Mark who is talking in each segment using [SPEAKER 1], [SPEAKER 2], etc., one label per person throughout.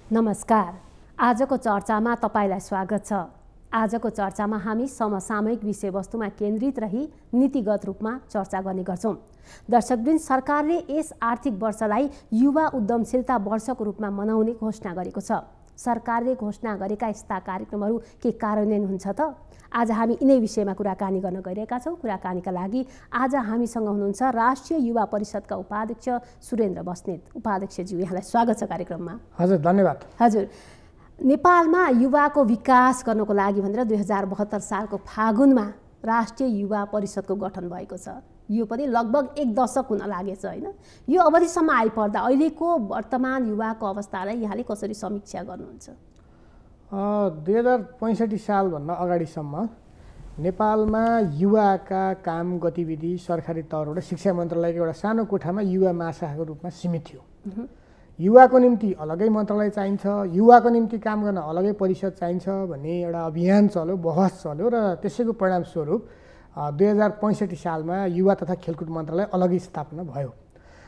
[SPEAKER 1] नमस्कार। आजको चर्चामा तपाईलाई स्वागत छ। आजको चर्चामा हामी समसामयिक विषयवस्तुमा केन्द्रित रही नीतिगत रूपमा चर्चा गर्ने गर्छौं। दर्शकवृन्द, सरकारले यस आर्थिक वर्षलाई युवा उद्यमशीलता वर्षको रूपमा मनाउने घोषणा गरेको छ। सरकारले घोषणा गरेका यस्ता कार्यक्रमहरू के कार्यान्वयन हुन्छ त? आज हामी यिनै विषयमा कुराकानी गर्न गइरहेका छौँ। कुराकानीका लागि आज हामीसँग हुनुहुन्छ राष्ट्रिय युवा परिषदका उपाध्यक्ष सुरेन्द्र बस्नेत। उपाध्यक्षज्यू, यहाँलाई स्वागत छ कार्यक्रममा।
[SPEAKER 2] हजुर, धन्यवाद।
[SPEAKER 1] हजुर, नेपालमा युवाको विकास गर्नको लागि भनेर 2072 सालको फागुनमा राष्ट्रिय युवा परिषदको गठन भएको छ। यो पनि लगभग 1 दशक हुन लागेछ, होइन? यो अवधिसम्म आइपर्दा अहिलेको वर्तमान युवाको अवस्थालाई यहाँले कसरी समीक्षा गर्नुहुन्छ?
[SPEAKER 2] 2065 सालभन्दा अगाडिसम्म नेपालमा युवाका काम गतिविधि सरकारी तौरबाट शिक्षा मन्त्रालयको एउटा सानो कोठामा युवा महाशाखाको रूपमा सीमित थियो। युवाको निम्ति अलगै मन्त्रालय चाहिन्छ, युवाको निम्ति काम गर्न अलगै परिषद चाहिन्छ भन्ने एउटा अभियान चल्यो, बहस चल्यो र त्यसैको परिणामस्वरूप 2065 सालमा युवा तथा खेलकुद मन्त्रालय अलगै स्थापना भयो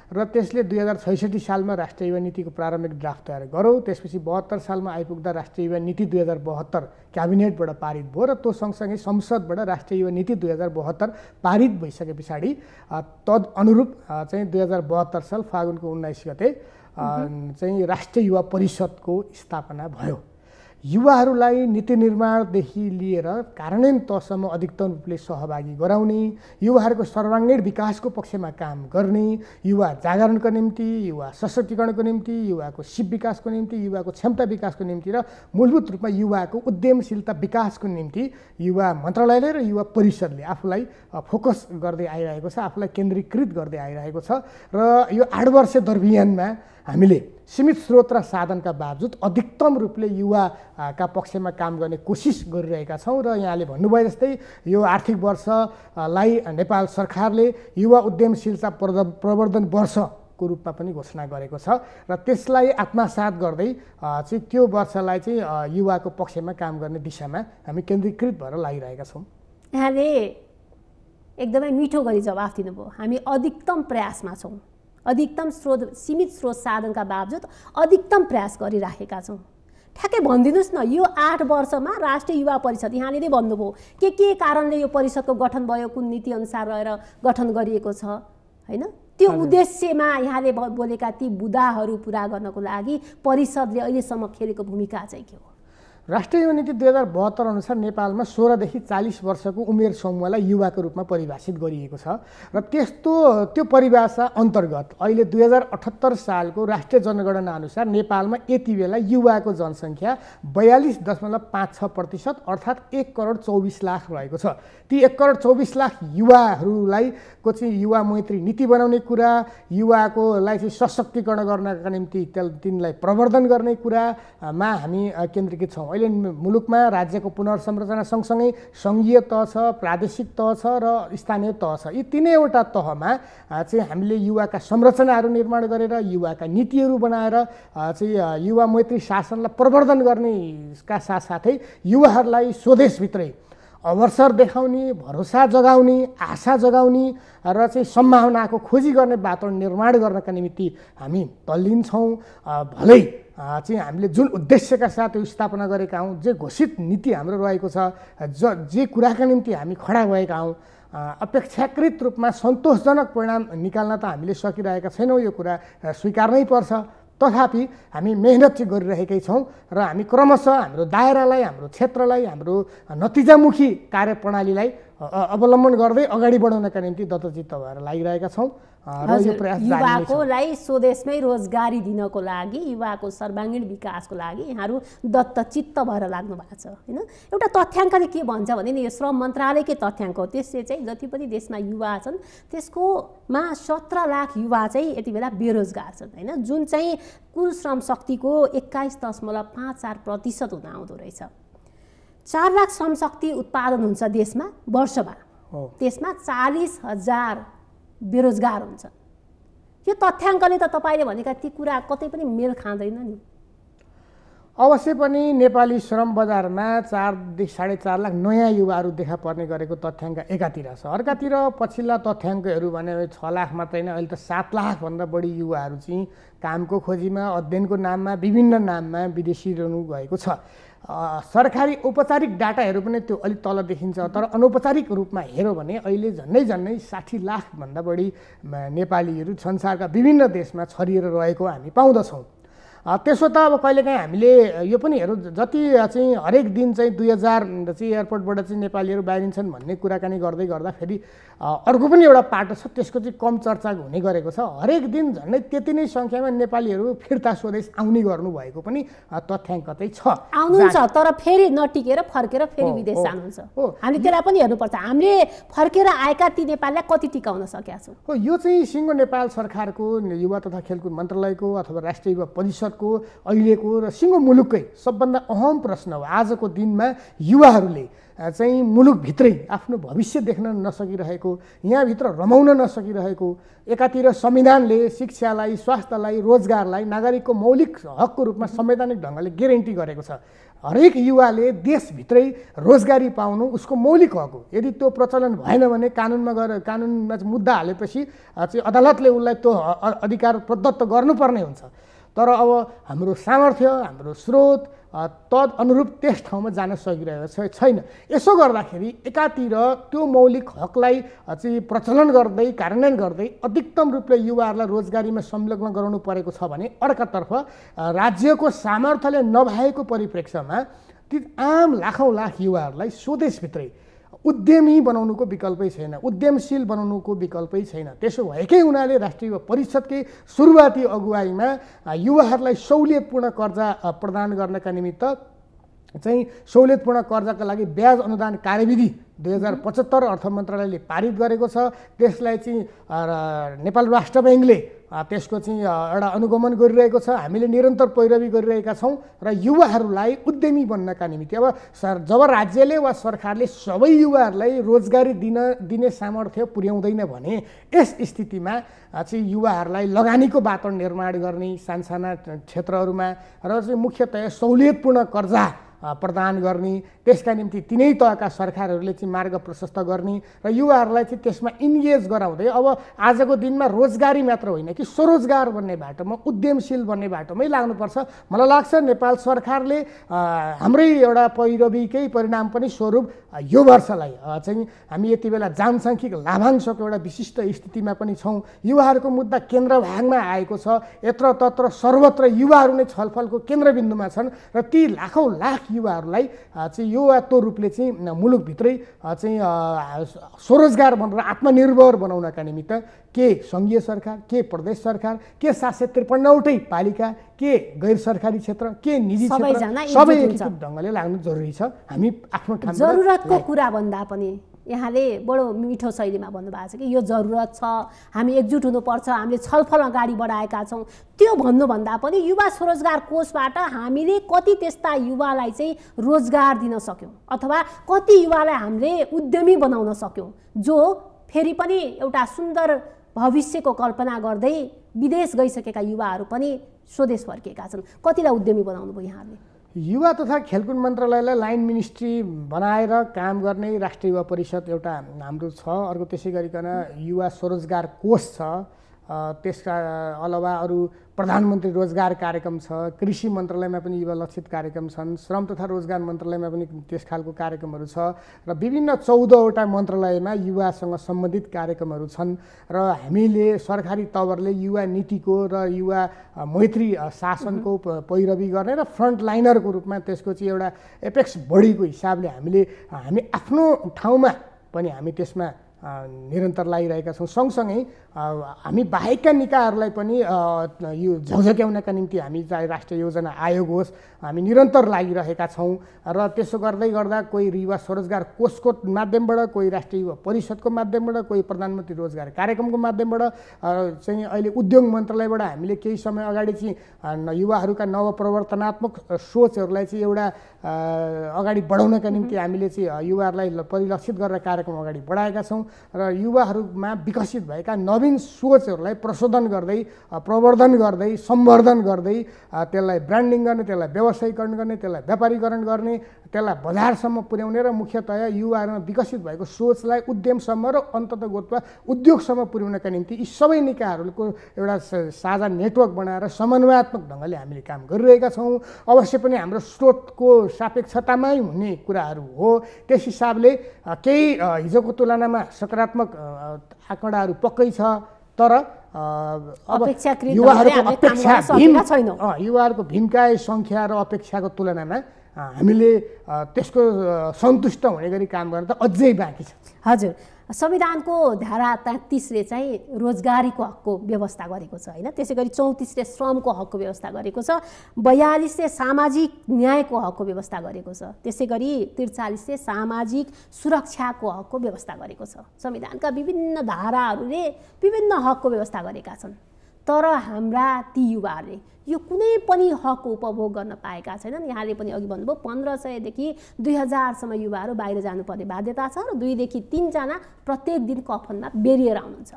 [SPEAKER 2] र त्यसले 2066 सालमा राष्ट्रिय युवा नीतिको प्रारम्भिक ड्राफ्ट तयार गर्यो। त्यसपछि 72 सालमा आइपुग्दा राष्ट्रिय युवा नीति 2072 क्याबिनेटबाट पारित भयो र त्यो सँगसँगै संसदबाट राष्ट्रिय युवा नीति 2072 पारित भइसके पछाडि तद अनुरूप चाहिँ 2072 साल फागुनको 19 गते चाहिँ राष्ट्रिय युवा परिषदको स्थापना भयो। युवाहरूलाई नीति निर्माणदेखि लिएर कार्यान्वयन तहसम्म अधिकतम रूपले सहभागी गराउने, युवाहरूको सर्वाङ्गीण विकासको पक्षमा काम गर्ने, युवा जागरणको निम्ति, युवा सशक्तिकरणको निम्ति, युवाको सिप विकासको निम्ति, युवाको क्षमता विकासको निम्ति र मूलभूत रूपमा युवाको उद्यमशीलता विकासको निम्ति युवा मन्त्रालयले र युवा परिषदले आफूलाई फोकस गर्दै आइरहेको छ, आफूलाई केन्द्रीकृत गर्दै आइरहेको छ र यो 8 वर्ष दरमियानमा हामीले सीमित स्रोत र साधनका बावजुद अधिकतम रूपले युवाका पक्षमा काम गर्ने कोसिस गरिरहेका छौँ र यहाँले भन्नुभयो जस्तै यो आर्थिक वर्षलाई नेपाल सरकारले युवा उद्यमशीलता प्रवर्धन वर्षको रूपमा पनि घोषणा गरेको छ र त्यसलाई आत्मसात गर्दै चाहिँ त्यो वर्षलाई चाहिँ युवाको पक्षमा काम गर्ने दिशामा हामी केन्द्रीकृत भएर लागिरहेका छौँ।
[SPEAKER 1] यहाँले एकदमै मिठो गरी जवाफ दिनुभयो। हामी अधिकतम प्रयासमा छौँ, अधिकतम स्रोत, सीमित स्रोत साधनका बावजुद अधिकतम प्रयास गरिराखेका छौँ। ठ्याक्कै भनिदिनुहोस् न, यो 8 वर्षमा राष्ट्रिय युवा परिषद यहाँले नै भन्नुभयो के कारणले यो परिषदको गठन भयो, कुन नीति अनुसार रहेर गठन गरिएको छ, होइन? त्यो उद्देश्यमा यहाँले बोलेका ती बुदाहरू पुरा गर्नको लागि परिषदले अहिलेसम्म खेलेको भूमिका चाहिँ के हो?
[SPEAKER 2] राष्ट्रिय युवा नीति 2072 अनुसार नेपालमा 16 देखि 40 वर्षको उमेर समूहलाई युवाको रूपमा परिभाषित गरिएको छ र त्यो परिभाषा अन्तर्गत अहिले 2078 सालको राष्ट्रिय जनगणना अनुसार नेपालमा यति बेला युवाको जनसङ्ख्या 42.56% अर्थात् 1,24,00,000 रहेको छ। ती 1,24,00,000 युवाहरूलाई चाहिँ युवा मैत्री नीति बनाउने कुरा, युवाकोलाई चाहिँ सशक्तिकरण गर्नका निम्ति तिनलाई प्रवर्धन गर्ने कुरामा हामी केन्द्रीकृत छौँ। अहिले मुलुकमा राज्यको पुनर्संरचना सँगसँगै सङ्घीय तह छ, प्रादेशिक तह छ र स्थानीय तह छ। यी तीनैवटा तहमा चाहिँ हामीले युवाका संरचनाहरू निर्माण गरेर, युवाका नीतिहरू बनाएर चाहिँ युवा मैत्री शासनलाई प्रवर्धन गर्नेका साथसाथै युवाहरूलाई स्वदेशभित्रै अवसर देखाउने, भरोसा जगाउने, आशा जगाउने र चाहिँ सम्भावनाको खोजी गर्ने वातावरण निर्माण गर्नका निम्ति हामी तल्लीन छौँ। भलै चाहिँ हामीले जुन उद्देश्यका साथ यो स्थापना गरेका हौँ, जे घोषित नीति हाम्रो रहेको छ, जे कुराका निम्ति हामी खडा भएका हौँ, अपेक्षाकृत रूपमा सन्तोषजनक परिणाम निकाल्न त हामीले सकिरहेका छैनौँ, यो कुरा स्वीकार्नै पर्छ। तथापि हामी मेहनत चाहिँ गरिरहेकै छौँ र हामी क्रमशः हाम्रो दायरालाई, हाम्रो क्षेत्रलाई, हाम्रो नतिजामुखी कार्यप्रणालीलाई अवलम्बन गर्दै अगाडि बढाउनका निम्ति दत्तचित्त भएर लागिरहेका छौँ र यो प्रयास जारी नै छ।
[SPEAKER 1] युवाकोलाई स्वदेशमै रोजगारी दिनको लागि, युवाको सर्वाङ्गीण विकासको लागि यहाँहरू दत्तचित्त भएर लाग्नु भएको छ, होइन? एउटा तथ्याङ्कले के भन्छ भने नि, यो श्रम मन्त्रालयकै तथ्याङ्क हो। त्यसले चाहिँ जति पनि देशमा युवा छन् त्यसकोमा 17 लाख युवा चाहिँ यति बेला बेरोजगार छन्, होइन? जुन चाहिँ कुल श्रम शक्तिको 21.54% हुन आउँदो रहेछ। 4 लाख श्रम शक्ति उत्पादन हुन्छ देशमा वर्षमा, त्यसमा 40,000 बेरोजगार हुन्छन्। यो तथ्याङ्कले त तपाईँले भनेका ती कुरा कतै पनि मेल खाँदैन नि।
[SPEAKER 2] अवश्य पनि नेपाली श्रम बजारमा 4 देखि 4.5 लाख नयाँ युवाहरू देखा पर्ने गरेको तथ्याङ्क एकातिर छ। अर्कातिर पछिल्ला तथ्याङ्कहरू भने 6 लाख मात्रै होइन, अहिले त 7 लाखभन्दा बढी युवाहरू चाहिँ कामको खोजीमा, अध्ययनको नाममा, विभिन्न नाममा विदेशी रहनु गएको छ। सरकारी औपचारिक डाटाहरू पनि त्यो अलिक तल देखिन्छ, तर अनौपचारिक रूपमा हेऱ्यो भने अहिले झन्डै 60 लाखभन्दा बढी नेपालीहरू संसारका विभिन्न देशमा छरिएर रहेको हामी पाउँदछौँ। त्यसो त अब कहिलेकाहीँ हामीले यो पनि हेरौँ, जति चाहिँ हरेक दिन चाहिँ 2000 चाहिँ एयरपोर्टबाट चाहिँ नेपालीहरू बाहिरिन्छन् भन्ने कुराकानी गर्दै गर्दाखेरि अर्को पनि एउटा पाटो छ, त्यसको चाहिँ कम चर्चा हुने गरेको छ। हरेक दिन झन्डै त्यति नै सङ्ख्यामा नेपालीहरू फिर्ता स्वदेश आउने गर्नुभएको पनि तथ्याङ्क चाहिँ छ।
[SPEAKER 1] आउनुहुन्छ तर फेरि नटिकेर फर्केर फेरि विदेश जानुहुन्छ। हामीले त्यसलाई पनि हेर्नुपर्छ, हामीले फर्केर आएका ती नेपालीलाई कति टिकाउन सकेका छौँ।
[SPEAKER 2] हो, यो चाहिँ सिङ्गो नेपाल सरकारको युवा तथा खेलकुद मन्त्रालयको अथवा राष्ट्रिय युवा परिषदको अहिलेको र सिङ्गो मुलुककै सबभन्दा अहम प्रश्न हो। आजको दिनमा युवाहरूले चाहिँ मुलुकभित्रै आफ्नो भविष्य देख्न नसकिरहेको, यहाँभित्र रमाउन नसकिरहेको, एकातिर संविधानले शिक्षालाई, स्वास्थ्यलाई, रोजगारलाई नागरिकको मौलिक हकको रूपमा संवैधानिक ढङ्गले ग्यारेन्टी गरेको छ। हरेक युवाले देशभित्रै रोजगारी पाउनु उसको मौलिक हक हो। यदि त्यो प्रचलन भएन भने कानुनमा गएर कानुनमा मुद्दा हालेपछि चाहिँ अदालतले उसलाई त्यो अधिकार प्रदत्त गर्नुपर्ने हुन्छ। तर अब हाम्रो सामर्थ्य, हाम्रो स्रोत तद अनुरूप त्यस ठाउँमा जान सकिरहेको छैन। यसो गर्दाखेरि एकातिर त्यो मौलिक हकलाई चाहिँ प्रचलन गर्दै कार्यान्वयन गर्दै अधिकतम रूपले युवाहरूलाई रोजगारीमा संलग्न गराउनु परेको छ भने अर्कातर्फ राज्यको सामर्थ्यले नभएको परिप्रेक्ष्यमा ती आम लाखौँ लाख युवाहरूलाई स्वदेशभित्रै उद्यमी बनाउनुको विकल्पै छैन, उद्यमशील बनाउनुको विकल्पै छैन। त्यसो भएकै हुनाले राष्ट्रिय परिषदकै सुरुवाती अगुवाईमा युवाहरूलाई सहुलियतपूर्ण कर्जा प्रदान गर्नका निमित्त चाहिँ सहुलियतपूर्ण कर्जाका लागि ब्याज अनुदान कार्यविधि 2075 अर्थ मन्त्रालयले पारित गरेको छ। त्यसलाई चाहिँ नेपाल राष्ट्र ब्याङ्कले त्यसको चाहिँ एउटा अनुगमन गरिरहेको छ। हामीले निरन्तर पैरवी गरिरहेका छौँ र युवाहरूलाई उद्यमी बन्नका निमित्त अब जब राज्यले वा सरकारले सबै युवाहरूलाई रोजगारी दिने सामर्थ्य पुर्याउँदैन भने यस स्थितिमा चाहिँ युवाहरूलाई लगानीको वातावरण निर्माण गर्ने, सानसाना क्षेत्रहरूमा र चाहिँ मुख्यतया सहुलियतपूर्ण कर्जा प्रदान गर्ने, त्यसका निम्ति तिनै तहका सरकारहरूले चाहिँ मार्ग प्रशस्त गर्ने र युवाहरूलाई चाहिँ त्यसमा इन्गेज गराउँदै अब आजको दिनमा रोजगारी मात्र होइन कि स्वरोजगार बन्ने बाटोमा, उद्यमशील बन्ने बाटोमै लाग्नुपर्छ। मलाई लाग्छ नेपाल सरकारले हाम्रै एउटा पैरवीकै परिणाम पनि स्वरूप यो वर्षलाई चाहिँ हामी यति बेला जनसाङ्ख्यिक लाभांशको एउटा विशिष्ट स्थितिमा पनि छौँ। युवाहरूको मुद्दा केन्द्रभागमा आएको छ, यत्र तत्र सर्वत्र युवाहरू नै छलफलको केन्द्रबिन्दुमा छन् र ती लाखौँ लाख युवाहरूलाई चाहिँ यो वा त्यो रूपले चाहिँ मुलुकभित्रै चाहिँ स्वरोजगार बनेर आत्मनिर्भर बनाउनका निमित्त के सङ्घीय सरकार, के प्रदेश सरकार, के 753वटै पालिका, के गैर सरकारी क्षेत्र, के निजी क्षेत्र सबै एकीकृत ढङ्गले लाग्नु जरुरी छ। हामी आफ्नो ठाउँमा
[SPEAKER 1] जरुरतको कुरा भन्दा पनि यहाँले बडो मिठो शैलीमा भन्नुभएको छ कि यो जरुरत छ, हामी एकजुट हुनुपर्छ, हामीले छलफल अगाडि बढाएका छौँ। त्यो भन्नुभन्दा पनि युवा स्वरोजगार कोषबाट हामीले कति त्यस्ता युवालाई चाहिँ रोजगार दिन सक्यौँ अथवा कति युवालाई हामीले उद्यमी बनाउन सक्यौँ जो फेरि पनि एउटा सुन्दर भविष्यको कल्पना गर्दै विदेश गइसकेका युवाहरू पनि स्वदेश फर्किएका छन्। कतिलाई उद्यमी बनाउनु भयो यहाँले?
[SPEAKER 2] युवा तथा खेलकुद मन्त्रालयलाई लाइन मिनिस्ट्री बनाएर काम गर्ने राष्ट्रिय युवा परिषद एउटा हाम्रो छ। अर्को त्यसै गरिकन युवा स्वरोजगार कोष छ। त्यसका अलावा अरू प्रधानमन्त्री रोजगार कार्यक्रम छ, कृषि मन्त्रालयमा पनि युवा लक्षित कार्यक्रम छन्, श्रम तथा रोजगार मन्त्रालयमा पनि त्यस खालको कार्यक्रमहरू छ र विभिन्न 14वटा मन्त्रालयमा युवासँग सम्बन्धित कार्यक्रमहरू छन् र हामीले सरकारी तवरले युवा नीतिको र युवा मैत्री शासनको पैरवी गर्ने र फ्रन्ट लाइनरको रूपमा त्यसको चाहिँ एउटा एपेक्स बडीको हिसाबले हामी आफ्नो ठाउँमा पनि हामी त्यसमा निरन्तर लागिरहेका छौँ। सँगसँगै हामी बाहेकका निकायहरूलाई पनि यो झकझक्याउनका निम्ति हामी चाहे राष्ट्रिय योजना आयोग होस् हामी निरन्तर लागिरहेका छौँ र त्यसो गर्दै गर्दा कोही युवा स्वरोजगार कोषको माध्यमबाट, कोही राष्ट्रिय युवा परिषदको माध्यमबाट, कोही प्रधानमन्त्री रोजगार कार्यक्रमको माध्यमबाट चाहिँ अहिले उद्योग मन्त्रालयबाट हामीले केही समय अगाडि चाहिँ युवाहरूका नवप्रवर्तनात्मक सोचहरूलाई चाहिँ एउटा अगाडि बढाउनका निम्ति हामीले चाहिँ युवाहरूलाई परिलक्षित गरेर कार्यक्रम अगाडि बढाएका छौँ र युवाहरूमा विकसित भएका नवीन सोचहरूलाई प्रशोधन गर्दै प्रवर्धन गर्दै सम्वर्धन गर्दै त्यसलाई ब्रान्डिङ गर्ने, त्यसलाई व्यवसायीकरण गर्ने, त्यसलाई व्यापारीकरण गर्ने, त्यसलाई बजारसम्म पुर्याउने र मुख्यतया युवाहरूमा विकसित भएको सोचलाई उद्यमसम्म र अन्ततगतमा उद्योगसम्म पुर्याउनका निम्ति यी सबै निकायहरूको एउटा साझा नेटवर्क बनाएर समन्वयात्मक ढङ्गले हामीले काम गरिरहेका छौँ। अवश्य पनि हाम्रो स्रोतको सापेक्षतामै हुने कुराहरू हो। त्यस हिसाबले केही हिजोको तुलनामा सकारात्मक आँकडाहरू पक्कै छ, तर युवाहरूको भीमकाय सङ्ख्या र अपेक्षाको तुलनामा हामीले त्यसको सन्तुष्ट हुने गरी काम गर्न त अझै बाँकी छ।
[SPEAKER 1] हजुर, संविधानको धारा 33ले चाहिँ रोजगारीको हकको व्यवस्था गरेको छ होइन, त्यसै गरी 34ले श्रमको हकको व्यवस्था गरेको छ, 42ले सामाजिक न्यायको हकको व्यवस्था गरेको छ, त्यसै गरी 43ले सामाजिक सुरक्षाको हकको व्यवस्था गरेको छ। संविधानका विभिन्न धाराहरूले विभिन्न हकको व्यवस्था गरेका छन्, तर हाम्रा ती युवाहरूले यो कुनै पनि हक उपभोग गर्न पाएका छैनन्। यहाँले पनि अघि भन्नुभयो 1500 देखि 2000सम्म युवाहरू बाहिर जानुपर्ने बाध्यता छ र 2 देखि 3 जना प्रत्येक दिन कफनमा बेरिएर आउनुहुन्छ।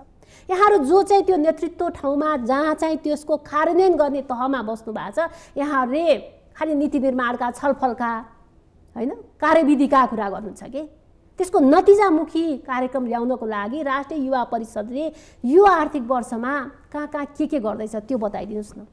[SPEAKER 1] यहाँहरू जो चाहिँ त्यो नेतृत्व ठाउँमा जहाँ चाहिँ त्यसको कार्यान्वयन गर्ने तहमा बस्नु भएको छ, यहाँहरूले खालि नीति निर्माणका छलफलका होइन कार्यविधिका कुरा गर्नुहुन्छ कि त्यसको नतिजामुखी कार्यक्रम ल्याउनको लागि राष्ट्रिय युवा परिषदले यो आर्थिक वर्षमा कहाँ के गर्दैछ त्यो बताइदिनुहोस् न।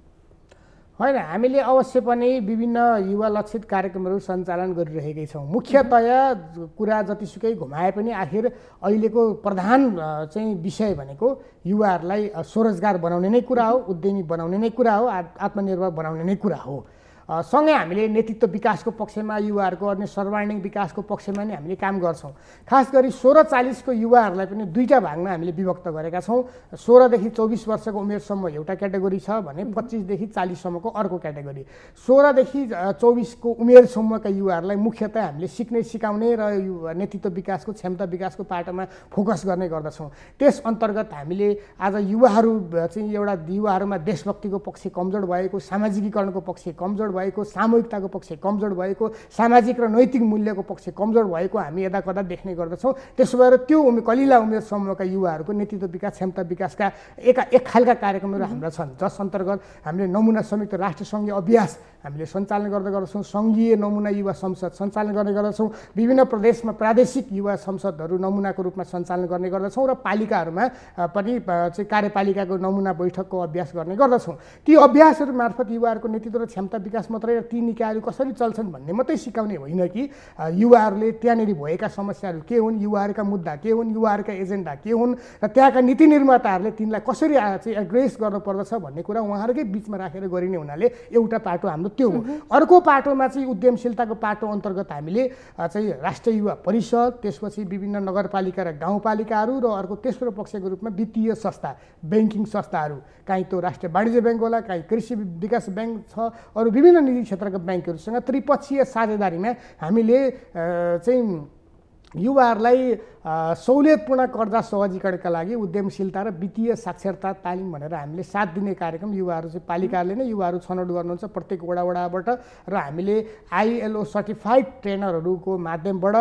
[SPEAKER 2] होइन, हामीले अवश्य पनि विभिन्न युवा लक्षित कार्यक्रमहरू सञ्चालन गरिरहेकै छौँ। मुख्यतया कुरा जतिसुकै घुमाए पनि आखिर अहिलेको प्रधान चाहिँ विषय भनेको युवाहरूलाई स्वरोजगार बनाउने नै कुरा हो, उद्यमी बनाउने नै कुरा हो, आत्मनिर्भर बनाउने नै कुरा हो। सँगै हामीले नेतृत्व विकासको पक्षमा युवाहरूको अनि सर्वाङ्गीण विकासको पक्षमा नै हामीले काम गर्छौँ। खास गरी 16-40 को युवाहरूलाई पनि दुईटा भागमा हामीले विभक्त गरेका छौँ। 16 देखि 24 वर्षको उमेरसम्म एउटा क्याटेगोरी छ भने 25 देखि 40 सम्मको अर्को क्याटेगोरी। 16 देखि 24 को उमेरसम्मका युवाहरूलाई मुख्यतः हामीले सिक्ने, सिकाउने र नेतृत्व विकासको, क्षमता विकासको पाटोमा फोकस गर्ने गर्दछौँ। त्यस अन्तर्गत हामीले आज युवाहरू चाहिँ युवाहरूमा देशभक्तिको पक्ष कमजोर भएको, सामाजिकीकरणको पक्ष कमजोर भएको, सामूहिकताको पक्ष कमजोर भएको, सामाजिक र नैतिक मूल्यको पक्ष कमजोर भएको हामी यदाकदा देख्ने गर्दछौँ। त्यसो भएर त्यो कलिला उमेर समूहका युवाहरूको नेतृत्व विकास, क्षमता विकासका एक खालका कार्यक्रमहरू हाम्रा छन्, जस अन्तर्गत हामीले नमुना संयुक्त राष्ट्रसङ्घीय अभ्यास हामीले सञ्चालन गर्दै गर्दछौँ, सङ्घीय नमुना युवा संसद सञ्चालन गर्ने गर्दछौँ, विभिन्न प्रदेशमा प्रादेशिक युवा संसदहरू नमुनाको रूपमा सञ्चालन गर्ने गर्दछौँ र पालिकाहरूमा पनि चाहिँ कार्यपालिकाको नमुना बैठकको अभ्यास गर्ने गर्दछौँ। ती अभ्यासहरू मार्फत युवाहरूको नेतृत्व र क्षमता विकास मात्रै र ती निकायहरू कसरी चल्छन् भन्ने मात्रै सिकाउने होइन कि युवाहरूले त्यहाँनिर भएका समस्याहरू के हुन्, युवाहरूका मुद्दा के हुन्, युवाहरूका एजेन्डा के हुन् र त्यहाँका नीति निर्माताहरूले तिनलाई कसरी चाहिँ एड्रेस गर्नुपर्दछ भन्ने कुरा उहाँहरूकै बिचमा राखेर गरिने हुनाले एउटा पाटो हाम्रो त्यो हो। अर्को पाटोमा चाहिँ उद्यमशीलताको पाटो अन्तर्गत हामीले चाहिँ राष्ट्रिय युवा परिषद, त्यसपछि विभिन्न नगरपालिका र गाउँपालिकाहरू र अर्को तेस्रो पक्षको रूपमा वित्तीय संस्था, ब्याङ्किङ संस्थाहरू, काहीँ त्यो राष्ट्रिय वाणिज्य ब्याङ्क होला, काहीँ कृषि विकास ब्याङ्क छ, अरू विभिन्न निजी क्षेत्रका ब्याङ्कहरूसँग त्रिपक्षीय साझेदारीमा हामीले चाहिँ युवाहरूलाई सहुलियतपूर्ण कर्जा सहजीकरणका लागि उद्यमशीलता र वित्तीय साक्षरता तालिम भनेर हामीले 7 दिने कार्यक्रम युवाहरू चाहिँ पालिकाले नै युवाहरू छनौट गर्नुहुन्छ प्रत्येक वडाबाट र हामीले ILO सर्टिफाइड ट्रेनरहरूको माध्यमबाट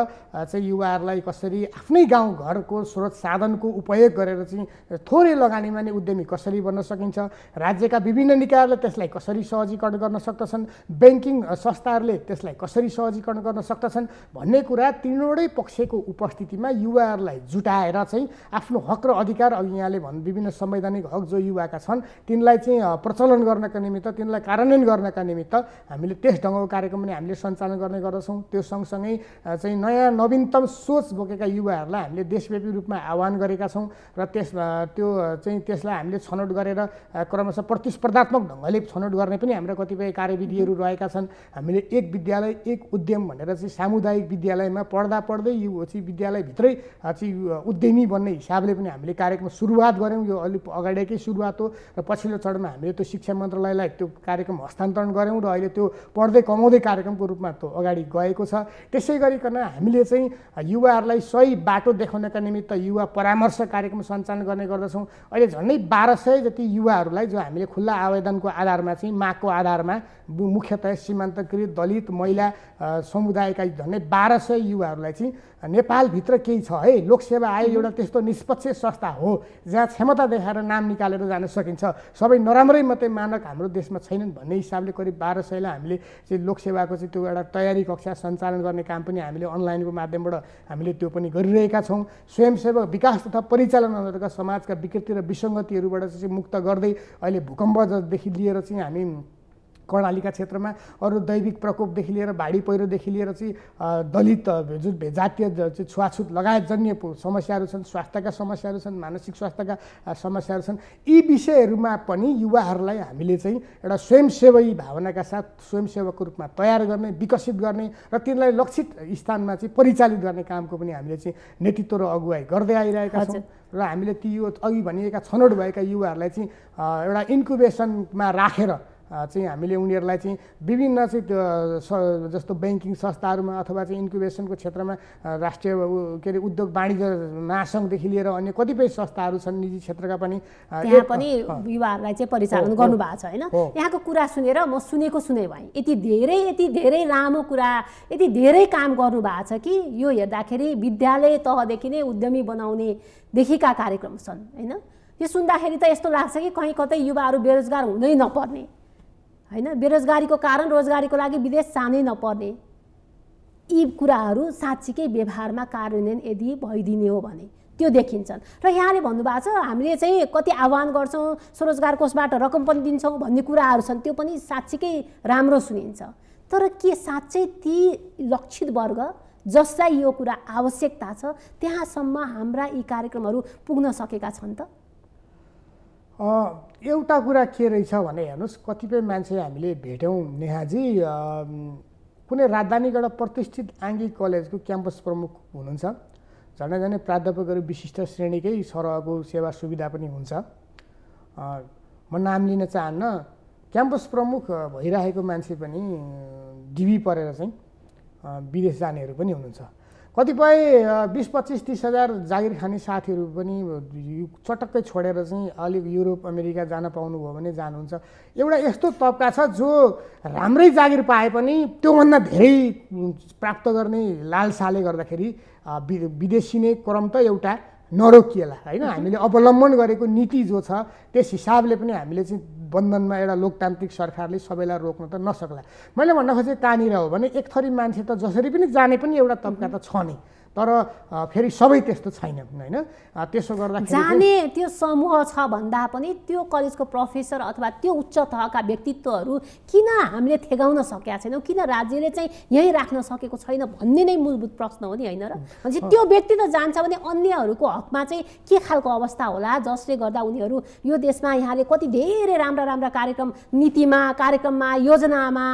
[SPEAKER 2] चाहिँ युवाहरूलाई कसरी आफ्नै गाउँघरको स्रोत साधनको उपयोग गरेर चाहिँ थोरै लगानीमा नै उद्यमी कसरी बन्न सकिन्छ, राज्यका विभिन्न निकायहरूले त्यसलाई कसरी सहजीकरण गर्न सक्दछन्, ब्याङ्किङ संस्थाहरूले त्यसलाई कसरी सहजीकरण गर्न सक्दछन् भन्ने कुरा तीनवटै पक्षको उपस्थितिमा युवाहरूलाई जुटाएर चाहिँ आफ्नो हक र अधिकार, अघि यहाँले विभिन्न संवैधानिक हक जो युवाका छन् तिनलाई चाहिँ प्रचलन गर्नका निमित्त, तिनलाई कार्यान्वयन गर्नका निमित्त हामीले त्यस ढङ्गको कार्यक्रम पनि हामीले सञ्चालन गर्ने गर्दछौँ। त्यो सँगसँगै चाहिँ नयाँ नवीनतम सोच बोकेका युवाहरूलाई हामीले देशव्यापी रूपमा आह्वान गरेका छौँ र त्यसलाई हामीले छनौट गरेर क्रमशः प्रतिस्पर्धात्मक ढङ्गले छनौट गर्ने पनि हाम्रा कतिपय कार्यविधिहरू रहेका छन्। हामीले एक विद्यालय एक उद्यम भनेर चाहिँ सामुदायिक विद्यालयमा पढ्दै विद्यालयभित्रै चाहिँ उद्यमी बन्ने हिसाबले पनि हामीले कार्यक्रम सुरुवात गऱ्यौँ। यो अलिक अगाडिकै सुरुवात हो र पछिल्लो चरणमा हामीले त्यो शिक्षा मन्त्रालयलाई त्यो कार्यक्रम हस्तान्तरण गऱ्यौँ र अहिले त्यो पढ्दै कमाउँदै कार्यक्रमको रूपमा त्यो अगाडि गएको छ। त्यसै गरिकन हामीले चाहिँ युवाहरूलाई सही बाटो देखाउनका निमित्त युवा परामर्श कार्यक्रम सञ्चालन गर्ने गर्दछौँ। अहिले झन्डै 1200 जति युवाहरूलाई जो हामीले खुल्ला आवेदनको आधारमा चाहिँ मागको आधारमा मुख्यतया सीमान्तकृत दलित महिला समुदायका झन्डै 1200 युवाहरूलाई चाहिँ नेपालभित्र केही छ है, लोकसेवा आयोग एउटा त्यस्तो निष्पक्ष संस्था हो जहाँ क्षमता देखाएर नाम निकालेर जान सकिन्छ, सबै नराम्रै मात्रै मानक हाम्रो देशमा छैनन् भन्ने हिसाबले करिब 1200लाई हामीले चाहिँ लोकसेवाको चाहिँ त्यो एउटा तयारी कक्षा सञ्चालन गर्ने काम पनि हामीले अनलाइनको माध्यमबाट हामीले त्यो पनि गरिरहेका छौँ। स्वयंसेवक विकास तथा परिचालन अन्तर्गत समाजका विकृति र विसङ्गतिहरूबाट चाहिँ मुक्त गर्दै अहिले भूकम्पदेखि लिएर चाहिँ हामी कर्णालीका क्षेत्रमा अरू दैविक प्रकोपदेखि लिएर बाढी पहिरोदेखि लिएर चाहिँ दलित जुन जातीय छुवाछुत लगायत जन्य समस्याहरू छन्, स्वास्थ्यका समस्याहरू छन्, मानसिक स्वास्थ्यका समस्याहरू छन्, यी विषयहरूमा पनि युवाहरूलाई हामीले चाहिँ एउटा स्वयंसेवी भावनाका साथ स्वयंसेवकको रूपमा तयार गर्ने, विकसित गर्ने र तिनलाई लक्षित स्थानमा चाहिँ परिचालित गर्ने कामको पनि हामीले चाहिँ नेतृत्व र अगुवाई गर्दै आइरहेका छौँ। र हामीले ती यो अघि भनिएका छनौट भएका युवाहरूलाई चाहिँ एउटा इन्क्युबेसनमा राखेर चाहिँ हामीले उनीहरूलाई चाहिँ विभिन्न चाहिँ जस्तो ब्याङ्किङ संस्थाहरूमा अथवा चाहिँ इन्क्युबेसनको क्षेत्रमा राष्ट्रिय के अरे उद्योग वाणिज्य महासङ्घदेखि लिएर अन्य कतिपय संस्थाहरू छन् निजी क्षेत्रका पनि,
[SPEAKER 1] त्यहाँ पनि युवाहरूलाई चाहिँ परिचालन गर्नुभएको छ होइन। यहाँको कुरा सुनेर म सुने भएँ, यति धेरै लामो कुरा, यति धेरै काम गर्नुभएको छ कि यो हेर्दाखेरि विद्यालय तहदेखि नै उद्यमी बनाउनेदेखिका कार्यक्रम छन् होइन। यो सुन्दाखेरि त यस्तो लाग्छ कि कहीँ कतै युवाहरू बेरोजगार हुनै नपर्ने होइन, बेरोजगारीको कारण रोजगारीको लागि विदेश जानै नपर्ने, यी कुराहरू साँच्चीकै व्यवहारमा कार्यान्वयन यदि भइदिने हो भने त्यो देखिन्छन्। र यहाँले भन्नुभएको छ हामीले चाहिँ कति आह्वान गर्छौँ, स्वरोजगार कोषबाट रकम पनि दिन्छौँ भन्ने कुराहरू छन्, त्यो पनि साँच्चीकै राम्रो सुनिन्छ। तर के साँच्चै ती लक्षित वर्ग जसलाई यो कुरा आवश्यकता छ त्यहाँसम्म हाम्रा यी कार्यक्रमहरू पुग्न सकेका छन् त?
[SPEAKER 2] एउटा कुरा के रहेछ भने हेर्नुहोस्, कतिपय मान्छे हामीले भेट्यौँ नेहाजी, कुनै राजधानीबाट प्रतिष्ठित आङ्गिक कलेजको क्याम्पस प्रमुख हुनुहुन्छ, झन्डै प्राध्यापकहरू विशिष्ट श्रेणीकै सरहको सेवा सुविधा पनि हुन्छ। म नाम लिन चाहन्न, क्याम्पस प्रमुख भइरहेको मान्छे पनि डिबी परेर चाहिँ विदेश जानेहरू पनि हुनुहुन्छ। कतिपय 20-25-30 हजार जागिर खाने साथीहरू पनि चटक्कै छोडेर चाहिँ अलिक युरोप अमेरिका जान पाउनुभयो भने जानुहुन्छ। एउटा यस्तो तबका छ जो राम्रै जागिर पाए पनि त्योभन्दा धेरै प्राप्त गर्ने लालसाले गर्दाखेरि विदेशी नै क्रम त एउटा नरोकिएला होइन। हामीले अवलम्बन गरेको नीति जो छ त्यस हिसाबले पनि हामीले चाहिँ बन्धनमा एउटा लोकतान्त्रिक सरकारले सबैलाई रोक्न त नसक्ला। मैले भन्न खोजेको कहाँनिर हो भने एक थरी मान्छे त जसरी पनि जाने पनि एउटा तबका त छ नै, तर फेरि सबै त्यस्तो छैन होइन। त्यसो गर्दाखेरि
[SPEAKER 1] जाने त्यो समूह छ भन्दा पनि त्यो कलेजको प्रोफेसर अथवा त्यो उच्च तहका व्यक्तित्वहरू किन हामीले थेगाउन सकेका छैनौँ, किन राज्यले चाहिँ यहीँ राख्न सकेको छैन भन्ने नै मूलभूत प्रश्न हो नि होइन र। भनेपछि त्यो व्यक्ति त जान्छ भने अन्यहरूको हकमा चाहिँ के खालको अवस्था होला जसले गर्दा उनीहरू यो देशमा यहाँले कति धेरै राम्रा कार्यक्रम नीतिमा, कार्यक्रममा, योजनामा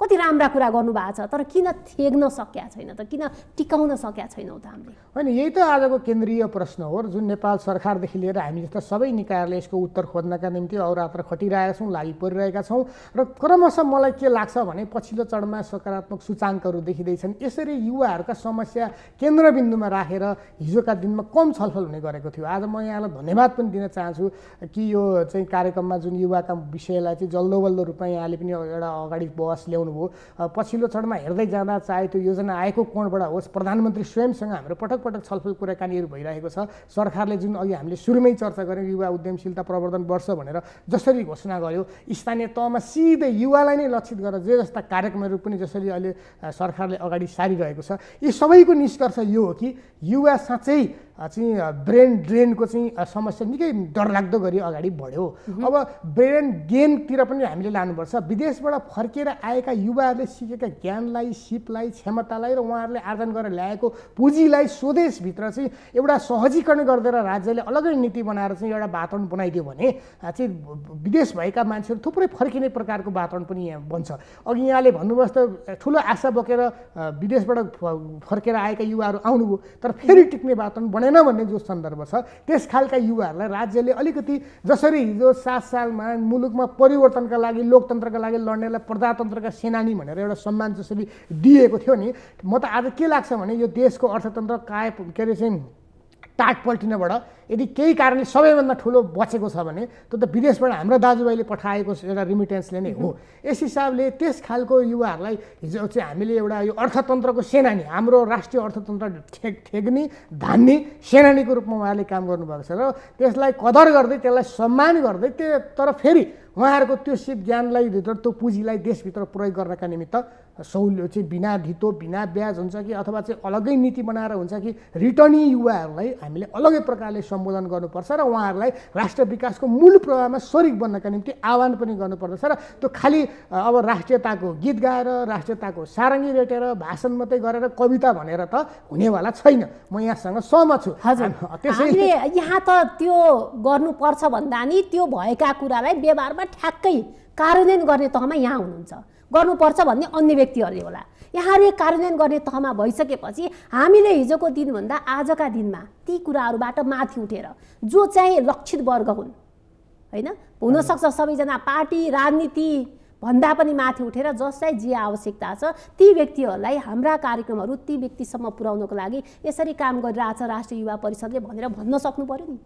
[SPEAKER 1] कति राम्रा कुरा गर्नुभएको छ, तर किन थेग्न सकेका छैन त, किन टिकाउन सकेका छैनौँ त हामीले?
[SPEAKER 2] होइन, यही त आजको केन्द्रीय प्रश्न हो जुन नेपाल सरकारदेखि लिएर हामी जस्ता सबै निकायहरूले यसको उत्तर खोज्नका निम्ति अहोरात्र खटिरहेका छौँ, लागि परिरहेका छौँ। र क्रमशः मलाई के लाग्छ भने पछिल्लो चरणमा सकारात्मक सूचाङ्कहरू देखिँदैछन्। यसरी युवाहरूका समस्या केन्द्रबिन्दुमा राखेर हिजोका दिनमा कम छलफल हुने गरेको थियो। आज म यहाँलाई धन्यवाद पनि दिन चाहन्छु कि यो चाहिँ कार्यक्रममा जुन युवाका विषयलाई चाहिँ जल्दोबल्दो रूपमा यहाँले पनि एउटा अगाडि बहस ल्याउनु भयो। पछिल्लो चरणमा हेर्दै जाँदा चाहे त्यो योजना आएको कोणबाट होस्, प्रधानमन्त्री स्वयंसँग हाम्रो पटक छलफल कुराकानीहरू भइरहेको छ। सरकारले जुन अघि हामीले सुरुमै चर्चा गऱ्यौँ युवा उद्यमशीलता प्रवर्धन वर्ष भनेर जसरी घोषणा गर्यो, स्थानीय तहमा सिधै युवालाई नै लक्षित गरेर जे जस्ता कार्यक्रमहरू पनि जसरी अहिले सरकारले अगाडि सारिरहेको छ, यी सबैको निष्कर्ष यो हो कि युवा साँच्चै चाहिँ ब्रेन ड्रेनको चाहिँ समस्या निकै डरलाग्दो गरी अगाडि बढ्यो। अब ब्रेन गेनतिर पनि हामीले लानुपर्छ। विदेशबाट फर्केर आएका युवाहरूले सिकेका ज्ञानलाई, सिपलाई, क्षमतालाई र उहाँहरूले आर्जन गरेर ल्याएको पुँजीलाई स्वदेशभित्र चाहिँ एउटा सहजीकरण गरिदिएर राज्यले अलग्गै नीति बनाएर चाहिँ एउटा वातावरण बनाइदियो भने चाहिँ विदेश भएका मान्छेहरू थुप्रै फर्किने प्रकारको वातावरण पनि यहाँ बन्छ। अघि यहाँले भन्नुभयो जस्तो ठुलो आशा बोकेर विदेशबाट फर्केर आएका युवाहरू आउनुभयो, तर फेरि टिक्ने वातावरण बने भन्ने जो सन्दर्भ छ त्यस खालका युवाहरूलाई राज्यले अलिकति जसरी हिजो 7 सालमा मुलुकमा परिवर्तनका लागि, लोकतन्त्रका लागि लड्नेलाई प्रजातन्त्रका सेनानी भनेर एउटा सम्मान जसरी दिएको थियो नि, म त आज के लाग्छ भने यो देशको अर्थतन्त्र के अरे चाहिँ टाट पल्टिनबाट यदि केही कारणले सबैभन्दा ठुलो बचेको छ भने त्यो त विदेशबाट हाम्रो दाजुभाइले पठाएको एउटा रिमिटेन्सले नै हो। यस हिसाबले त्यस खालको युवाहरूलाई हिजो चाहिँ हामीले एउटा यो अर्थतन्त्रको सेनानी, हाम्रो राष्ट्रिय अर्थतन्त्र ठेक्ने धान्ने सेनानीको रूपमा उहाँले काम गर्नुभएको छ र त्यसलाई कदर गर्दै त्यसलाई सम्मान गर्दै तर फेरि उहाँहरूको त्यो सिप ज्ञानलाई त्यो पुँजीलाई देशभित्र प्रयोग गर्नका निमित्त चाहिँ बिना धितो बिना ब्याज हुन्छ कि अथवा चाहिँ अलग्गै नीति बनाएर हुन्छ कि रिटर्नी युवाहरूलाई हामीले अलग्गै प्रकारले सम्बोधन गर्नुपर्छ र उहाँहरूलाई राष्ट्र विकासको मूल प्रवाहमा शरीक बन्नका निम्ति आह्वान पनि गर्नुपर्दछ र त्यो खालि अब राष्ट्रियताको गीत गाएर राष्ट्रियताको सारङ्गी रेटेर भाषण मात्रै गरेर कविता भनेर त हुनेवाला छैन। म यहाँसँग सहमत छु।
[SPEAKER 1] हामीले यहाँ त त्यो गर्नुपर्छ भन्दा नि त्यो भएका कुरालाई व्यवहारमा ठ्याक्कै कार्यान्वयन गर्ने तहमा यहाँ हुनुहुन्छ। गर्नुपर्छ भन्ने अन्य व्यक्तिहरूले होला। यहाँले कार्यान्वयन गर्ने तहमा भइसकेपछि हामीले हिजोको दिनभन्दा आजका दिनमा ती कुराहरूबाट माथि उठेर जो चाहिँ लक्षित वर्ग हुन्, होइन, हुनसक्छ सबैजना पार्टी राजनीति भन्दा पनि माथि उठेर जसलाई जे आवश्यकता छ ती व्यक्तिहरूलाई हाम्रा कार्यक्रमहरू ती व्यक्तिसम्म पुर्याउनको लागि यसरी काम गरिरहेछ राष्ट्रिय युवा परिषदले भनेर भन्न सक्नु पर्यो नि।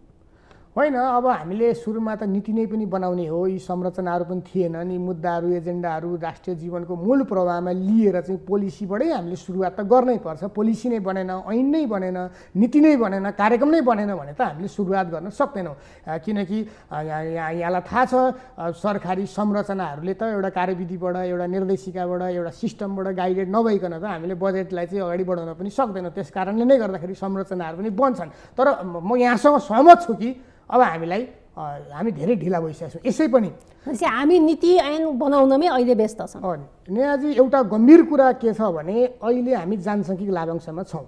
[SPEAKER 2] होइन, अब हामीले सुरुमा त नीति नै पनि बनाउने हो, यी संरचनाहरू पनि थिएन नि, मुद्दाहरू एजेन्डाहरू राष्ट्रिय जीवनको मूल प्रवाहमा लिएर चाहिँ पोलिसीबाटै हामीले सुरुवात त गर्नै पर्छ। पोलिसी नै बनेन, ऐन नै बनेन, नीति नै बनेन, कार्यक्रम नै बनेन भने त हामीले सुरुवात गर्न सक्दैनौँ। किनकि यहाँलाई थाहा छ सरकारी संरचनाहरूले त एउटा कार्यविधिबाट एउटा निर्देशिकाबाट एउटा सिस्टमबाट गाइडेड नभइकन त हामीले बजेटलाई चाहिँ अगाडि बढाउन पनि सक्दैनौँ। त्यस कारणले नै गर्दाखेरि संरचनाहरू पनि बन्छन्। तर म यहाँसँग सहमत छु कि अब हामी धेरै ढिला भइसकेको छौँ। यसै पनि
[SPEAKER 1] हामी नीति ऐन बनाउनमै अहिले व्यस्त छौँ।
[SPEAKER 2] नेहाजी, एउटा गम्भीर कुरा के छ भने अहिले हामी जनसङ्ख्यिक लाभांशमा छौँ।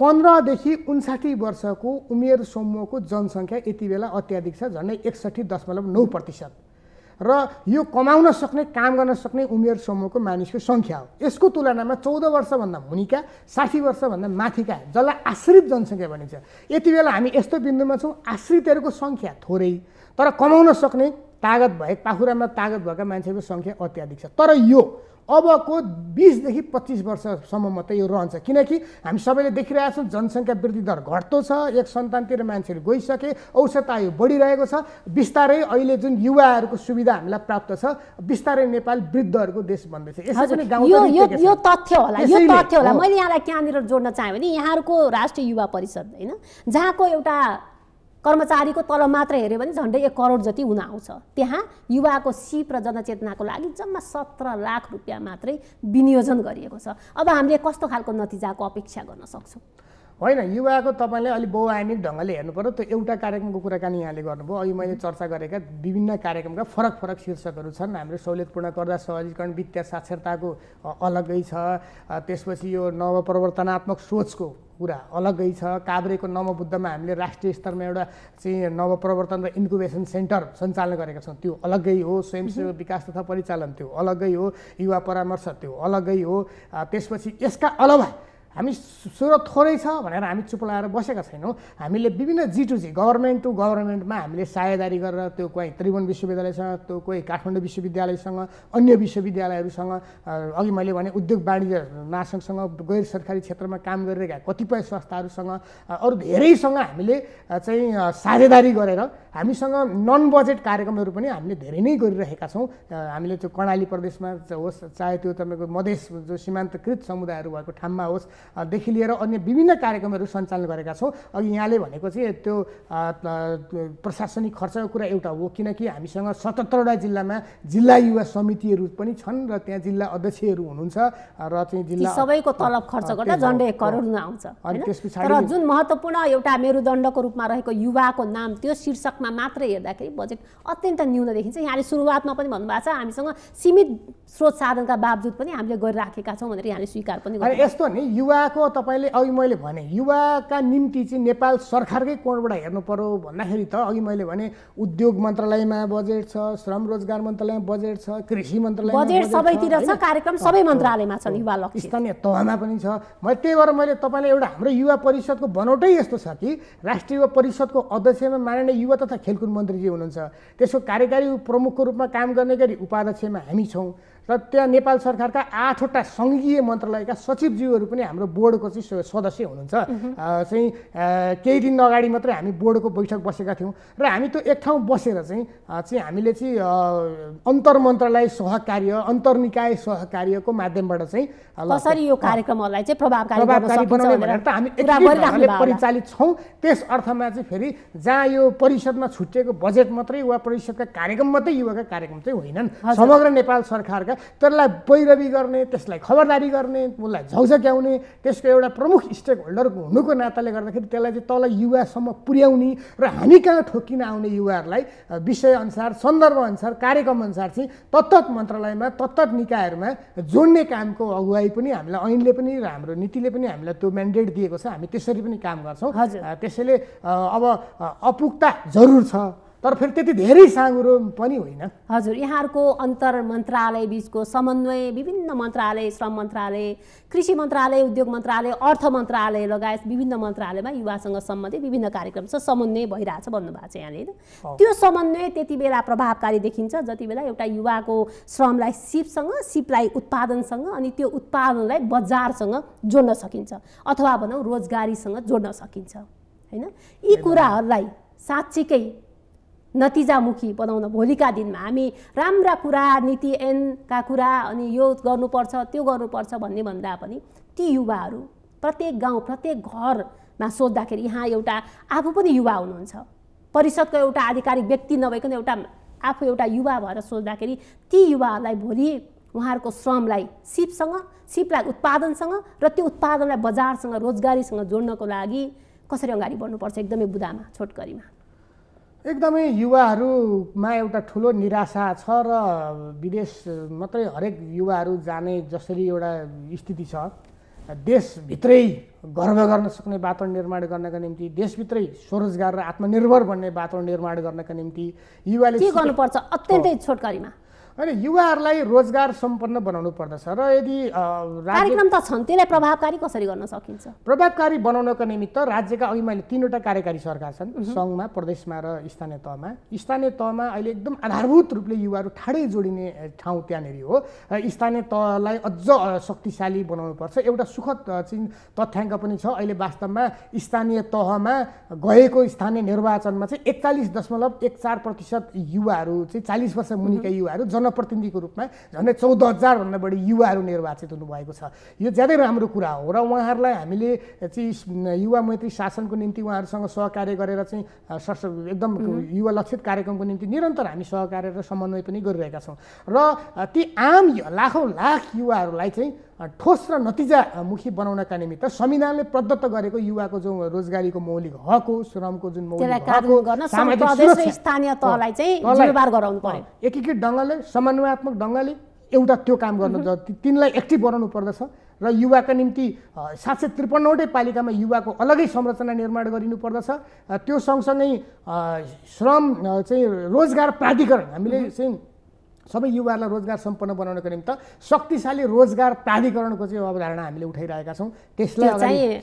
[SPEAKER 2] 15देखि 59 वर्षको उमेर समूहको जनसङ्ख्या यति बेला अत्याधिक छ, झन्डै 61.9%। र यो कमाउन सक्ने काम गर्न सक्ने उमेर समूहको मानिसको सङ्ख्या हो। यसको तुलनामा 14 वर्षभन्दा मुनिका 60 वर्षभन्दा माथिका जसलाई आश्रित जनसङ्ख्या भनिन्छ, यति बेला हामी यस्तो बिन्दुमा छौँ आश्रितहरूको सङ्ख्या थोरै तर कमाउन सक्ने तागत भए पाखुरामा तागत भएका मान्छेको सङ्ख्या अत्याधिक छ। तर यो अबको 20देखि 25 वर्षसम्म मात्रै यो रहन्छ। किनकि हामी सबैले देखिरहेका छौँ जनसङ्ख्या वृद्धि दर घट्दो छ, एक सन्तानतिर मान्छेहरू गइसके, औसत आयु बढिरहेको छ। बिस्तारै अहिले जुन युवाहरूको सुविधा हामीलाई प्राप्त छ, बिस्तारै नेपाल वृद्धहरूको देश बन्दैछ।
[SPEAKER 1] यो तथ्य होला। मैले यहाँलाई कहाँनिर जोड्न चाहेँ भने यहाँहरूको राष्ट्रिय युवा परिषद, होइन, जहाँको एउटा कर्मचारीको तलब मात्र हेऱ्यो भने झन्डै 1 करोड जति हुन आउँछ, त्यहाँ युवाको सिप र जनचेतनाको लागि जम्मा 17 लाख रुपियाँ मात्रै विनियोजन गरिएको छ। अब हामीले कस्तो खालको नतिजाको अपेक्षा गर्न सक्छौँ?
[SPEAKER 2] होइन, युवाको तपाईँले अलिक बहुआयामिक ढङ्गले हेर्नु पर्यो। त्यो एउटा कार्यक्रमको कुराकानी यहाँले गर्नुभयो। अहिले मैले चर्चा गरेका विभिन्न कार्यक्रमका फरक फरक शीर्षकहरू छन्। हाम्रो सहुलियतपूर्ण कर्जा सहजीकरण, वित्तीय साक्षरताको अलग्गै छ, त्यसपछि यो नवप्रवर्तनात्मक सोचको कुरा अलग्गै छ, काभ्रेको नवबुद्धमा हामीले राष्ट्रिय स्तरमा एउटा चाहिँ नवप्रवर्तन र इन्क्युबेसन सेन्टर सञ्चालन गरेका छौँ, त्यो अलग्गै हो। स्वयंसेवी विकास तथा परिचालन त्यो अलग्गै हो। युवा परामर्श त्यो अलग्गै हो। त्यसपछि यसका अलावा हामी स्रोत थोरै छ भनेर हामी चुप लाएर बसेका छैनौँ। हामीले विभिन्न G2G गभर्मेन्ट टु गभर्मेन्टमा हामीले साझेदारी गरेर त्यो कोही त्रिभुवन विश्वविद्यालयसँग, त्यो कोही काठमाडौँ विश्वविद्यालयसँग, अन्य विश्वविद्यालयहरूसँग, अघि मैले भने उद्योग वाणिज्य महासङ्घसँग, गैर सरकारी क्षेत्रमा काम गरिरहेका कतिपय संस्थाहरूसँग, अरू धेरैसँग हामीले चाहिँ साझेदारी गरेर हामीसँग नन बजेट कार्यक्रमहरू पनि हामीले धेरै नै गरिरहेका छौँ। हामीले त्यो कर्णाली प्रदेशमा होस्, चाहे त्यो तपाईँको मधेस जो सीमान्तकृत समुदायहरू भएको ठाउँमा होस् देखि लिएर अन्य विभिन्न कार्यक्रमहरू सञ्चालन गरेका छौँ। अघि यहाँले भनेको चाहिँ त्यो प्रशासनिक खर्चको कुरा एउटा हो, किनकि हामीसँग 77वटा जिल्लामा जिल्ला युवा समितिहरू पनि छन् र त्यहाँ जिल्ला अध्यक्षहरू हुनुहुन्छ र चाहिँ जिल्ला
[SPEAKER 1] सबैको तलब खर्च गर्दा झन्डै 1 करोड आउँछ। तर जुन महत्त्वपूर्ण एउटा मेरुदण्डको रूपमा रहेको युवाको नाम, त्यो शीर्षकमा मात्र हेर्दाखेरि बजेट अत्यन्त न्यून देखिन्छ। यहाँले सुरुवातमा पनि भन्नुभएको छ हामीसँग सीमित स्रोत साधनका बावजुद पनि हामीले गरिराखेका छौँ भनेर यहाँले स्वीकार पनि गर्नु।
[SPEAKER 2] यस्तो नि, युवाको तपाईँले अघि मैले भने युवाका निम्ति चाहिँ नेपाल सरकारकै कोणबाट हेर्नु पर्यो भन्दाखेरि त अघि मैले भने उद्योग मन्त्रालयमा बजेट छ, श्रम रोजगार मन्त्रालयमा बजेट छ, कृषि मन्त्रालयमा
[SPEAKER 1] बजेट सबैतिर छ, कार्यक्रम सबै मन्त्रालयमा छन्, युवा लक्षित
[SPEAKER 2] स्थानीय तहमा पनि छ। त्यही भएर मैले तपाईँलाई एउटा हाम्रो युवा परिषदको बनोटै यस्तो छ कि राष्ट्रिय युवा परिषदको अध्यक्षमा माननीय युवा तथा खेलकुद मन्त्रीजी हुनुहुन्छ, त्यसको कार्यकारी प्रमुखको रूपमा काम गर्ने गरी उपाध्यक्षमा हामी छौँ र त्यहाँ नेपाल सरकारका 8वटा सङ्घीय मन्त्रालयका सचिवज्यूहरू पनि हाम्रो बोर्डको चाहिँ सदस्य हुनुहुन्छ। चाहिँ केही दिन अगाडि मात्रै हामी बोर्डको बैठक बसेका थियौँ र हामी त्यो एक ठाउँ बसेर चाहिँ हामीले चाहिँ अन्तर्मन्त्रालय सहकार्य अन्तर्निकाय सहकार्यको माध्यमबाट चाहिँ
[SPEAKER 1] कसरी यो कार्यक्रमहरूलाई चाहिँ प्रभावकारी
[SPEAKER 2] बनाउने भनेर त हामी एकैले परिचालित छौँ। त्यस अर्थमा चाहिँ फेरि जहाँ यो परिषदमा छुट्टिएको बजेट मात्रै वा परिषदका कार्यक्रम मात्रै युवाका कार्यक्रम चाहिँ होइनन्, समग्र नेपाल सरकारका त्यसलाई पैरवी गर्ने, त्यसलाई खबरदारी गर्ने, उसलाई झौझक्याउने, त्यसको एउटा प्रमुख स्टेक होल्डर हुनुको नाताले गर्दाखेरि त्यसलाई चाहिँ तल युवासम्म पुर्याउने र हामी कहाँ ठोकिन आउने युवाहरूलाई विषयअनुसार सन्दर्भअनुसार कार्यक्रमअनुसार चाहिँ तत्त मन्त्रालयमा तत्त निकायहरूमा जोड्ने कामको अगुवाई पनि हामीलाई ऐनले पनि र हाम्रो नीतिले पनि हामीलाई त्यो म्यान्डेट दिएको छ। हामी त्यसरी पनि काम गर्छौँ। त्यसैले अब अपुग्ता जरुर छ तर फेरि त्यति धेरै साँगुरो पनि होइन।
[SPEAKER 1] हजुर, यहाँहरूको अन्तर मन्त्रालय बिचको समन्वय विभिन्न मन्त्रालय, श्रम मन्त्रालय, कृषि मन्त्रालय, उद्योग मन्त्रालय, अर्थ मन्त्रालय लगायत विभिन्न मन्त्रालयमा युवासँग सम्बन्धित विभिन्न कार्यक्रम छ, समन्वय भइरहेछ भन्नुभएको छ यहाँले होइन? त्यो समन्वय त्यति बेला प्रभावकारी देखिन्छ जति बेला एउटा युवाको श्रमलाई सिपलाई उत्पादनसँग अनि त्यो उत्पादनलाई बजारसँग जोड्न सकिन्छ अथवा भनौँ रोजगारीसँग जोड्न सकिन्छ होइन? यी कुराहरूलाई साँच्चीकै नतिजामुखी बनाउन भोलिका दिनमा हामी राम्रा कुरा, नीति ऐनका कुरा अनि यो गर्नुपर्छ त्यो गर्नुपर्छ भन्ने भन्दा पनि ती युवाहरू प्रत्येक गाउँ प्रत्येक घरमा सोद्धाखेरि यहाँ एउटा आफू पनि युवा हुनुहुन्छ, परिषदको एउटा आधिकारिक व्यक्ति नभइकन आफू एउटा युवा भएर सोच्दाखेरि ती युवाहरूलाई भोलि उहाँहरूको श्रमलाई सिपलाई उत्पादनसँग र त्यो उत्पादनलाई बजारसँग रोजगारीसँग जोड्नको लागि कसरी अगाडि बढ्नुपर्छ एकदमै बुदामा छोटकरीमा?
[SPEAKER 2] एकदमै युवाहरूमा एउटा ठुलो निराशा छ र विदेश मात्रै हरेक युवाहरू जाने जसरी एउटा स्थिति छ, देशभित्रै गर्व गर्न सक्ने वातावरण निर्माण गर्नका निम्ति, देशभित्रै स्वरोजगार र आत्मनिर्भर बन्ने वातावरण निर्माण गर्नका निम्ति युवाले
[SPEAKER 1] के गर्नुपर्छ अत्यन्तै छोटकरीमा?
[SPEAKER 2] अनि युवाहरूलाई रोजगार सम्पन्न बनाउनु पर्दछ र यदि
[SPEAKER 1] कार्यक्रम त छन् त्यसलाई प्रभावकारी कसरी गर्न सकिन्छ?
[SPEAKER 2] प्रभावकारी बनाउनका निमित्त राज्यका अघि मैले 3वटा कार्यकारी सरकार छन्, सङ्घमा, प्रदेशमा र स्थानीय तहमा। स्थानीय तहमा अहिले एकदम आधारभूत रूपले युवाहरू ठाडै जोडिने ठाउँ त्यहाँनिर हो। स्थानीय तहलाई अझ शक्तिशाली बनाउनुपर्छ। एउटा सुखद चाहिँ तथ्याङ्क पनि छ, अहिले वास्तवमा स्थानीय तहमा गएको स्थानीय निर्वाचनमा चाहिँ 41.14% युवाहरू चाहिँ 40 वर्ष मुनिका युवाहरू जनप्रतिनिधिको रूपमा झन्डै 14,000 भन्दा बढी युवाहरू निर्वाचित हुनुभएको छ। यो ज्यादै राम्रो कुरा हो र उहाँहरूलाई हामीले चाहिँ युवा मैत्री शासनको निम्ति उहाँहरूसँग सहकार्य गरेर चाहिँ एकदम युवा लक्षित कार्यक्रमको निम्ति निरन्तर हामी सहकार्य र समन्वय पनि गरिरहेका छौँ र ती आम लाखौँ लाख युवाहरूलाई चाहिँ ठोस र नतिजामुखी बनाउनका निमित्त संविधानले प्रदत्त गरेको युवाको जो रोजगारीको मौलिक हक हो, श्रमको जुन मौलिक हक हो,
[SPEAKER 1] सामाजिक सुरक्षा स्थानीय तहलाई चाहिँ जिम्मेवार गराउनु पर्यो।
[SPEAKER 2] एकीकृत ढङ्गले समन्वयात्मक ढङ्गले एउटा त्यो काम गर्न तिनलाई एक्टिभ बनाउनु पर्दछ र युवाका निम्ति 753वटै पालिकामा युवाको अलगै संरचना निर्माण गरिनु पर्दछ। त्यो सँगसँगै श्रम चाहिँ रोजगार प्राधिकरण हामीले चाहिँ सबै युवाहरूलाई रोजगार सम्पन्न बनाउनको निम्ति शक्तिशाली रोजगार प्राधिकरणको चाहिँ अवधारणा हामीले उठाइरहेका छौँ। त्यसलाई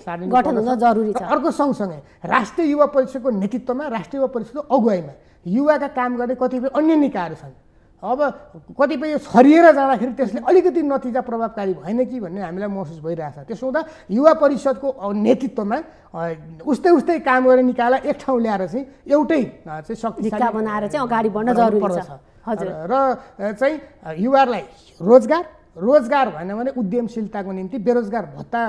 [SPEAKER 2] अगाडि
[SPEAKER 1] गठन हुन जरुरी छ।
[SPEAKER 2] अर्को सँगसँगै राष्ट्रिय युवा परिषदको नेतृत्वमा, राष्ट्रिय युवा परिषदको अगुवाईमा युवाका काम गर्ने कतिपय अन्य निकायहरू छन्। अब कतिपय छरिएर जाँदाखेरि त्यसले अलिकति नतिजा प्रभावकारी भएन कि भन्ने हामीलाई महसुस भइरहेछ। त्यसो हुँदा युवा परिषदको नेतृत्वमा उस्तै काम गर्ने निकायलाई एक ठाउँ ल्याएर चाहिँ एउटै चाहिँ शक्तिशाली
[SPEAKER 1] बनाएर चाहिँ अगाडि बढ्न जरुरी छ।
[SPEAKER 2] र चाहिँ युवाहरूलाई रोजगार भएन भने उद्यमशीलताको निम्ति बेरोजगार भत्ता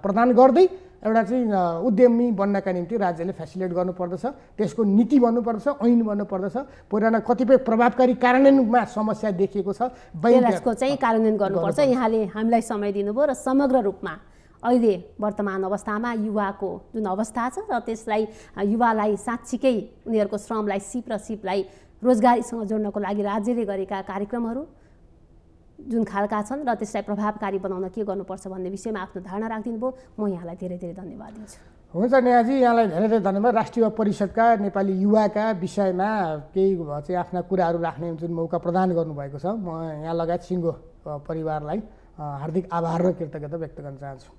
[SPEAKER 2] प्रदान गर्दै एउटा चाहिँ उद्यमी बन्नका निम्ति राज्यले फेसिलिटेट गर्नुपर्दछ। त्यसको नीति बन्नुपर्दछ, ऐन बन्नुपर्दछ। पुरानो कतिपय प्रभावकारी कार्यान्वयनमा समस्या देखिएको छ,
[SPEAKER 1] त्यसको चाहिँ कार्यान्वयन गर्नुपर्छ। यहाँले हामीलाई समय दिनुभयो र समग्र रूपमा अहिले वर्तमान अवस्थामा युवाको जुन अवस्था छ र त्यसलाई युवालाई साँच्चीकै उनीहरूको श्रमलाई सिपलाई रोजगारीसँग जोड्नको लागि राज्यले गरेका कार्यक्रमहरू जुन खालका छन् र त्यसलाई प्रभावकारी बनाउन के गर्नुपर्छ भन्ने विषयमा आफ्नो धारणा राखिदिनु भयो। म यहाँलाई धेरै धेरै धन्यवाद दिन्छु।
[SPEAKER 2] हुन्छ नेहाजी, यहाँलाई धेरै धेरै धन्यवाद। राष्ट्रिय परिषदका नेपाली युवाका विषयमा केही चाहिँ आफ्ना कुराहरू राख्ने जुन मौका प्रदान गर्नुभएको छ, म यहाँ लगायत सिङ्गो परिवारलाई हार्दिक आभार र कृतज्ञता व्यक्त गर्न चाहन्छु।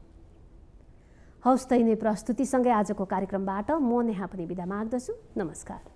[SPEAKER 1] हौस् त यिनै प्रस्तुतिसँगै आजको कार्यक्रमबाट म नेहा पनि बिदा माग्दछु। नमस्कार।